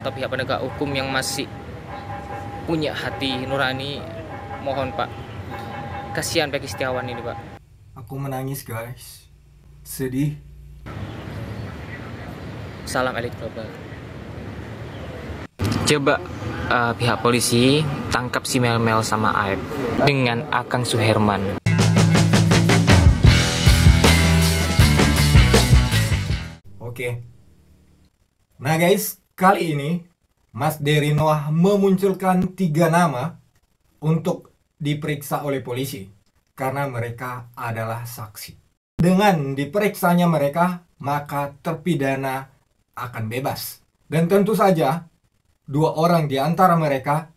atau pihak penegak hukum yang masih punya hati nurani, mohon Pak, kasihan Peggy Setiawan ini Pak. Aku menangis guys, sedih. Salam elit global. Coba pihak polisi tangkap si Mel-Mel sama Aib dengan Akang Suherman. Oke. Nah guys, kali ini Mas Dery Noah memunculkan 3 nama untuk diperiksa oleh polisi karena mereka adalah saksi. Dengan diperiksanya mereka, maka terpidana akan bebas. Dan tentu saja 2 orang di antara mereka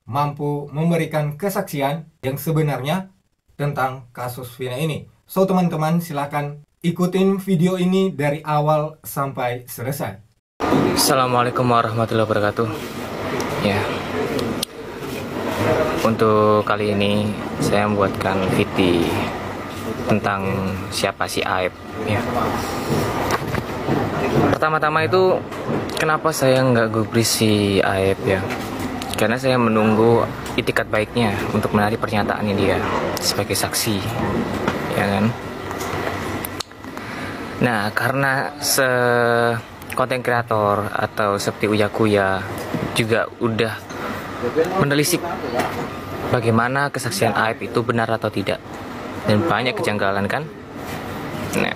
mampu memberikan kesaksian yang sebenarnya tentang kasus Vina ini. So teman-teman, silakan ikutin video ini dari awal sampai selesai. Assalamualaikum warahmatullahi wabarakatuh. Ya, untuk kali ini saya membuatkan video tentang siapa si Aib. Ya. Pertama-tama itu kenapa saya nggak gubris si Aib ya? Karena saya menunggu itikat baiknya untuk menarik pernyataannya dia sebagai saksi, ya kan? Nah, karena konten kreator atau seperti Uya Kuya juga udah menelisik bagaimana kesaksian Aib itu benar atau tidak, dan banyak kejanggalan kan. Nah,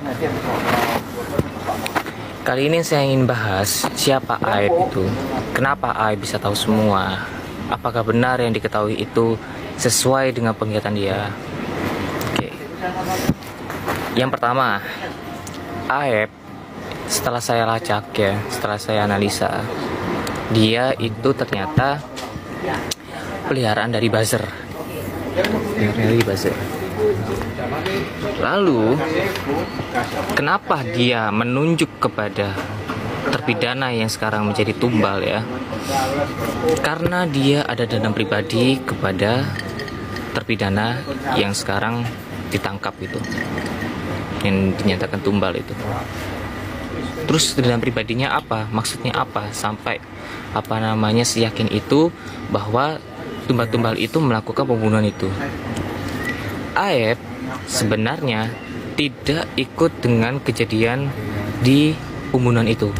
kali ini saya ingin bahas siapa Aib itu, kenapa Aib bisa tahu semua, apakah benar yang diketahui itu sesuai dengan penglihatan dia. Oke. Yang pertama, Aib, setelah saya lacak ya, setelah saya analisa, dia itu ternyata peliharaan dari buzzer. Lalu, kenapa dia menunjuk kepada terpidana yang sekarang menjadi tumbal ya? Karena dia ada dendam pribadi kepada terpidana yang sekarang ditangkap itu, yang dinyatakan tumbal itu. Terus dendam pribadinya apa? Maksudnya apa? Sampai seyakin itu bahwa tumbal-tumbal itu melakukan pembunuhan itu. Aib sebenarnya tidak ikut dengan kejadian di pembunuhan itu.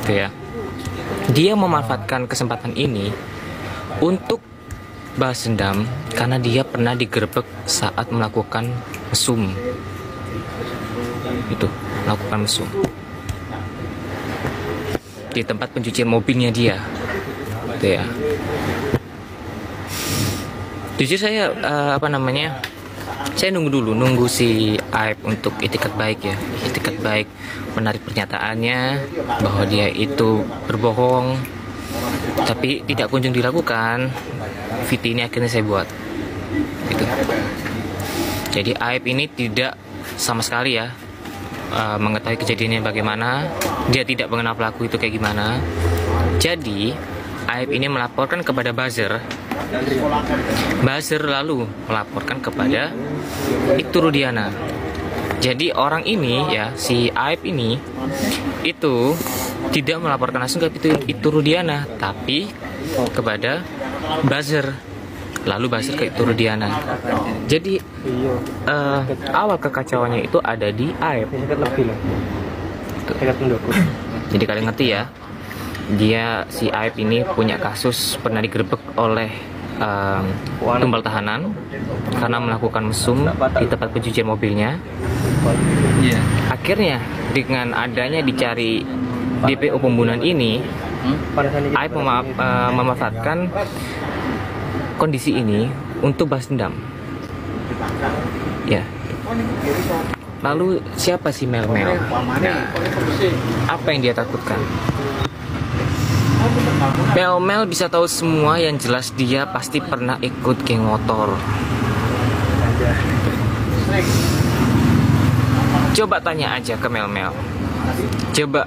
Oke ya. Dia memanfaatkan kesempatan ini untuk balas dendam karena dia pernah digerebek saat melakukan mesum. Itu, melakukan mesum di tempat pencucian mobilnya dia. Gitu ya. Jujur saya saya nunggu si Aib untuk itikat baik ya, itikat baik menarik pernyataannya bahwa dia itu berbohong, tapi tidak kunjung dilakukan. Video ini akhirnya saya buat gitu. Jadi Aib ini tidak sama sekali ya mengetahui kejadiannya bagaimana, dia tidak mengenal pelaku itu kayak gimana. Jadi Aib ini melaporkan kepada buzzer lalu melaporkan kepada Ibtu Rudiana. Jadi orang ini ya, si Aib ini itu tidak melaporkan langsung ke Ibtu Rudiana, tapi kepada buzzer, lalu buzzer ke Ibtu Rudiana. Jadi awal kekacauannya itu ada di Aib. Jadi kalian ngerti ya, dia si Aib ini punya kasus pernah digerebek oleh tumbal tahanan karena melakukan mesum di tempat pencucian mobilnya. Akhirnya dengan adanya dicari DPO pembunuhan ini, Aib memanfaatkan kondisi ini untuk balas dendam. Ya. Lalu siapa si Mel-Mel? Nah, apa yang dia takutkan? Mel-Mel bisa tahu semua, yang jelas dia pasti pernah ikut geng motor. Coba tanya aja ke Mel-Mel. Coba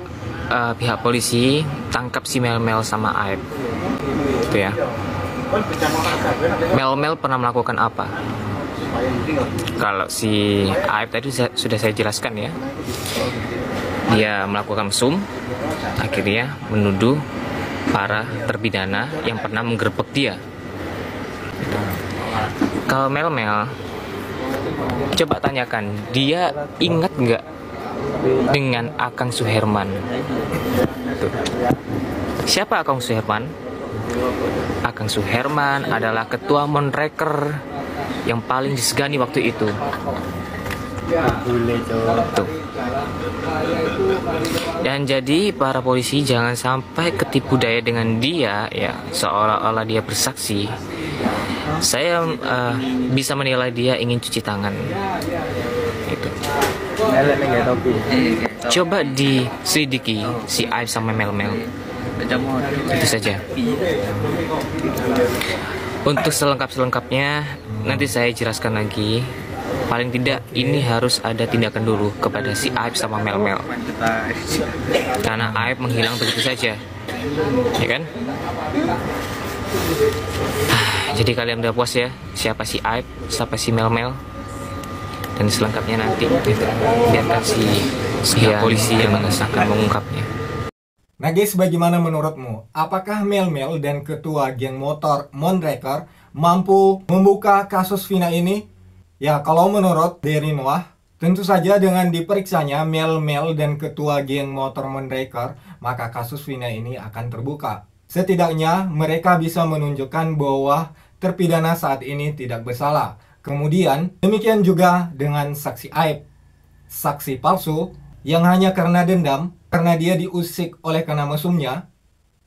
pihak polisi tangkap si Mel-Mel sama Aib. Itu ya. Mel-Mel pernah melakukan apa? Kalau si Aib tadi sudah saya jelaskan ya. Dia melakukan mesum, akhirnya menuduh para terpidana yang pernah menggerebek dia. Kalau Mel, coba tanyakan, dia ingat nggak dengan Akang Suherman? Tuh. Siapa Akang Suherman? Akang Suherman adalah ketua Monreker yang paling disegani waktu itu. Tuh. Dan jadi para polisi jangan sampai ketipu daya dengan dia ya, seolah-olah dia bersaksi. Saya bisa menilai dia ingin cuci tangan. Itu. Coba diselidiki si Aib sama Mel. Itu saja. Untuk selengkapnya nanti saya jelaskan lagi. Paling tidak ini harus ada tindakan dulu kepada si Aib sama Mel. Karena Aib menghilang begitu saja, ya kan? Jadi kalian udah puas ya siapa si Aib, siapa si Mel, dan selengkapnya nanti biarkan si polisi yang akan mengungkapnya. Nah guys, bagaimana menurutmu? Apakah Mel dan ketua geng motor Monreker mampu membuka kasus Vina ini? Ya, kalau menurut Derry Noah, tentu saja dengan diperiksanya Mel dan ketua geng motor Monreker, maka kasus Vina ini akan terbuka. Setidaknya mereka bisa menunjukkan bahwa terpidana saat ini tidak bersalah. Kemudian, demikian juga dengan saksi Aib, saksi palsu yang hanya karena dendam, karena dia diusik oleh kena mesumnya,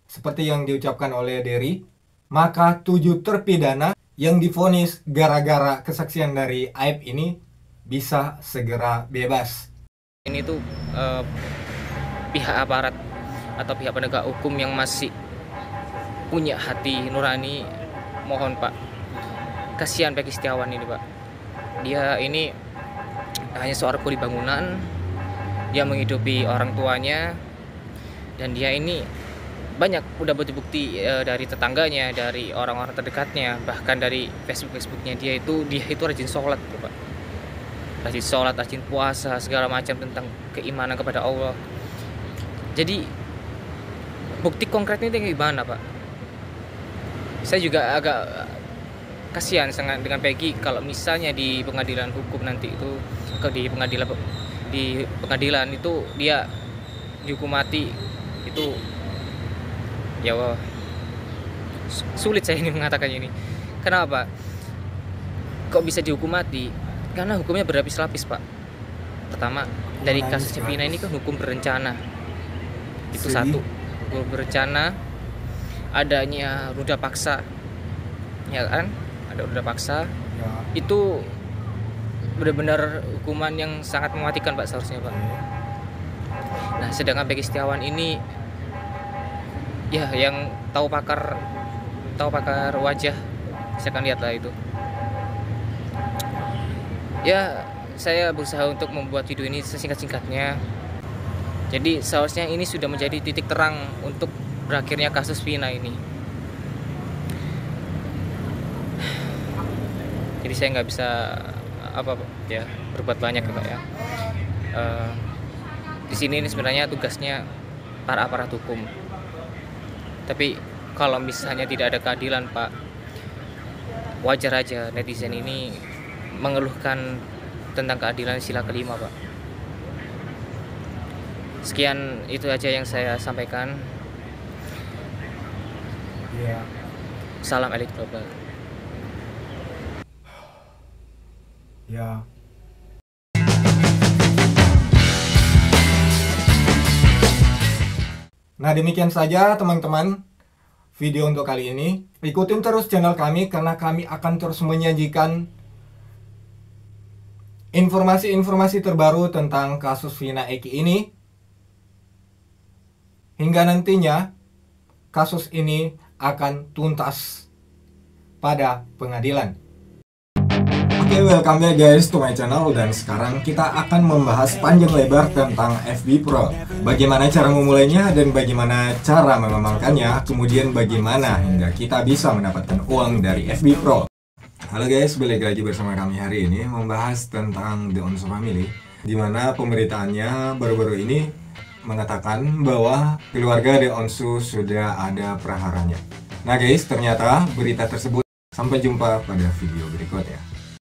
seperti yang diucapkan oleh Derry, maka 7 terpidana yang divonis gara-gara kesaksian dari Aib ini bisa segera bebas. Ini tuh pihak aparat atau pihak penegak hukum yang masih punya hati nurani, mohon Pak, kasihan Peggy Setiawan ini Pak. Dia ini hanya seorang kuli bangunan, dia menghidupi orang tuanya, dan dia ini banyak udah bukti-bukti dari tetangganya, dari orang-orang terdekatnya, bahkan dari Facebooknya dia itu rajin sholat tuh Pak, rajin sholat, rajin puasa, segala macam tentang keimanan kepada Allah. Jadi bukti konkretnya itu gimana Pak? Saya juga agak kasihan sangat dengan Peggy kalau misalnya di pengadilan hukum nanti itu, di pengadilan itu dia dihukum mati, itu ya wah, sulit saya ini mengatakannya ini. Kenapa? Kok bisa dihukum mati? Karena hukumnya berlapis-lapis Pak. Pertama, dari kasusnya Vina ini kan hukum berencana. Itu satu, hukum berencana, adanya ruda paksa, ya kan? Ada ruda paksa, ya. Itu benar-benar hukuman yang sangat mematikan Pak seharusnya Pak. Nah, sedangkan Peggy Setiawan ini ya yang tahu pakar wajah, saya akan lihatlah itu. Ya, saya berusaha untuk membuat video ini sesingkat-singkatnya. Jadi seharusnya ini sudah menjadi titik terang untuk berakhirnya kasus Vina ini. Jadi saya nggak bisa berbuat banyak ya Pak ya. Di sini ini sebenarnya tugasnya para aparat hukum. Tapi kalau misalnya tidak ada keadilan Pak, wajar aja netizen ini mengeluhkan tentang keadilan sila kelima Pak. Sekian itu aja yang saya sampaikan. Ya. Salam elit global. Ya. Nah, demikian saja teman-teman video untuk kali ini. Ikutin terus channel kami karena kami akan terus menyajikan informasi-informasi terbaru tentang kasus Vina Eki ini. Hingga nantinya kasus ini akan tuntas pada pengadilan. Oke, welcome back guys to my channel, dan sekarang kita akan membahas panjang lebar tentang FB Pro. Bagaimana cara memulainya dan bagaimana cara mengembangkannya, kemudian bagaimana hingga kita bisa mendapatkan uang dari FB Pro. Halo guys, balik lagi bersama kami hari ini membahas tentang The Onsu Family, dimana pemberitaannya baru-baru ini mengatakan bahwa keluarga De Onsu sudah ada praharanya. Nah guys, ternyata berita tersebut. Sampai jumpa pada video berikutnya.